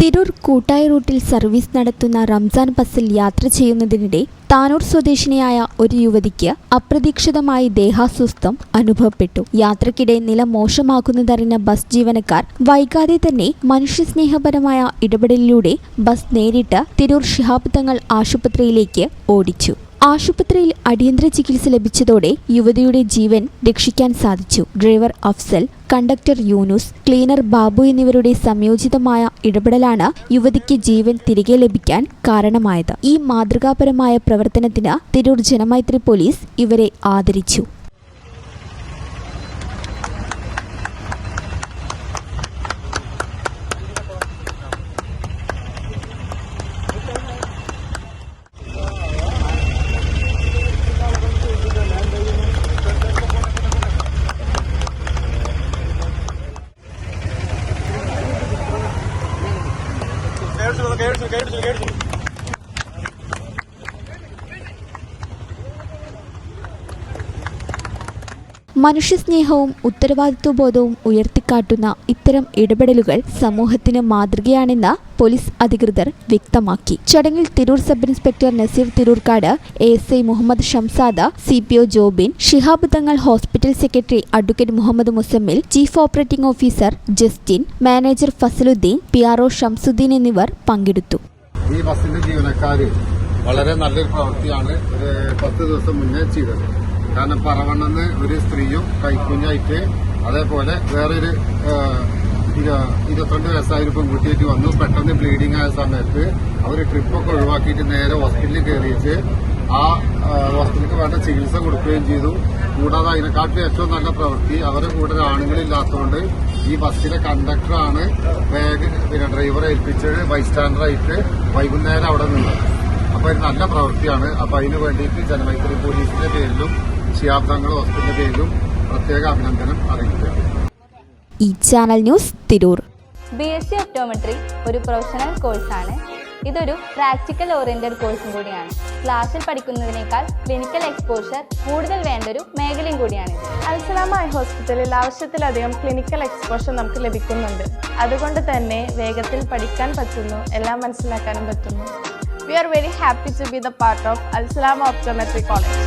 തിരൂർ കൂട്ടായ റൂട്ടിൽ സർവീസ് നടത്തുന്ന റംസാൻ ബസ്സിൽ യാത്ര ചെയ്യുന്നതിനിടെ താനൂർ സ്വദേശിനിയായ ഒരു യുവതിക്ക് അപ്രതീക്ഷിതമായി ദേഹാസ്വസ്ഥം അനുഭവപ്പെട്ടു. യാത്രക്കിടെ നില മോശമാകുന്നതറിഞ്ഞ ബസ് ജീവനക്കാർ വൈകാതെ തന്നെ മനുഷ്യസ്നേഹപരമായ ഇടപെടലിലൂടെ ബസ് നേരിട്ട് തിരൂർ ശിഹാബ് തങ്ങൾ ആശുപത്രിയിലേക്ക് ഓടിച്ചു. ആശുപത്രിയിൽ അടിയന്തര ചികിത്സ ലഭിച്ചതോടെ യുവതിയുടെ ജീവൻ രക്ഷിക്കാൻ സാധിച്ചു. Driver Afzal, conductor Yunus, cleaner Babu എന്നിവരുടെ സംയോജിതമായ ഇടപെടലാണ് യുവതിക്ക് ജീവൻ തിരികെ ലഭിക്കാൻ കാരണമായത്. ഈ മാതൃകാപരമായ പ്രവർത്തനത്തിന് തിരൂർ ജനമൈത്രി പോലീസ് ഇവരെ ആദരിച്ചു. മനുഷ്യസ്നേഹവും ഉത്തരവാദിത്വബോധവും ഉയർത്തിക്കാട്ടുന്ന ഇത്തരം ഇടപെടലുകൾ സമൂഹത്തിന് മാതൃകയാണെന്ന് പോലീസ് അധികൃതർ വ്യക്തമാക്കി. ചടങ്ങിൽ Tirur sub inspector Naseer Thirurkkad, ASI Muhammad Shamsad, CPO Jobin, Shihab Thangal hospital secretary advocate Muhammad Muzammil, chief operating officer Justin, manager Fasaluddin, PRO Shamsuddin എന്നിവർ പങ്കെടുത്തു. ഈ ബസിന്റെ ജീവനക്കാർ വളരെ നല്ലൊരു പ്രവൃത്തിയാണ് 10 ദിവസം മുന്നേ ചെയ്തത്. കാരണം പറവണ്ണെന്ന് ഒരു സ്ത്രീയും കൈക്കുഞ്ഞായിട്ട് അതേപോലെ വേറൊരു 22 വയസ്സായ ഒരു പെൺകുട്ടിയായിട്ട് വന്നു. പെട്ടെന്ന് ബ്ലീഡിംഗ് ആയ സമയത്ത് അവർ ട്രിപ്പൊക്കെ ഒഴിവാക്കിയിട്ട് നേരെ ഹോസ്പിറ്റലിൽ കയറിയിട്ട് ആ ഹോസ്പിറ്റലിലേക്ക് വേണ്ട ചികിത്സ കൊടുക്കുകയും ചെയ്തു. കൂടാതെ അതിനെക്കാട്ടും ഏറ്റവും നല്ല പ്രവൃത്തി അവരുടെ കൂടെ ആണുങ്ങളില്ലാത്തതുകൊണ്ട് ഈ ബസ്സിലെ കണ്ടക്ടറാണ് ഡ്രൈവറെ ഏൽപ്പിച്ചത് ബൈസ്റ്റാൻഡറായിട്ട് വൈകുന്നേരം അവിടെ നിന്നത്. അപ്പോൾ ഒരു നല്ല പ്രവൃത്തിയാണ്. അപ്പോൾ അതിന് വേണ്ടിയിട്ട് ജനമൈത്രി പോലീസിന്റെ പേരിലും ശിഹാബ് തങ്ങൾ ഹോസ്പിറ്റലിന്റെ പേരിലും പ്രത്യേക അഭിനന്ദനം അറിയിക്കുന്നു. ഈ channel news Tirur. BSc optometry ഒരു പ്രൊഫഷണൽ കോഴ്സാണ്. ഇതൊരു പ്രാക്ടിക്കൽ ഓറിയന്റഡ് കോഴ്സും കൂടിയാണ്. ക്ലാസ്സിൽ പഠിക്കുന്നതിനേക്കാൾ ക്ലിനിക്കൽ എക്സ്പോഷർ കൂടുതൽ വേണ്ടൊരു മേഖലയും കൂടിയാണ്. അൽസലാമ ഐ ഹോസ്പിറ്റലിൽ ആവശ്യത്തിലധികം ക്ലിനിക്കൽ എക്സ്പോഷർ നമുക്ക് ലഭിക്കുന്നുണ്ട്. അതുകൊണ്ട് തന്നെ വേഗത്തിൽ പഠിക്കാൻ പറ്റുന്നു, എല്ലാം മനസ്സിലാക്കാനും പറ്റുന്നു. We are very happy to be the part of Al Salama Optometry College.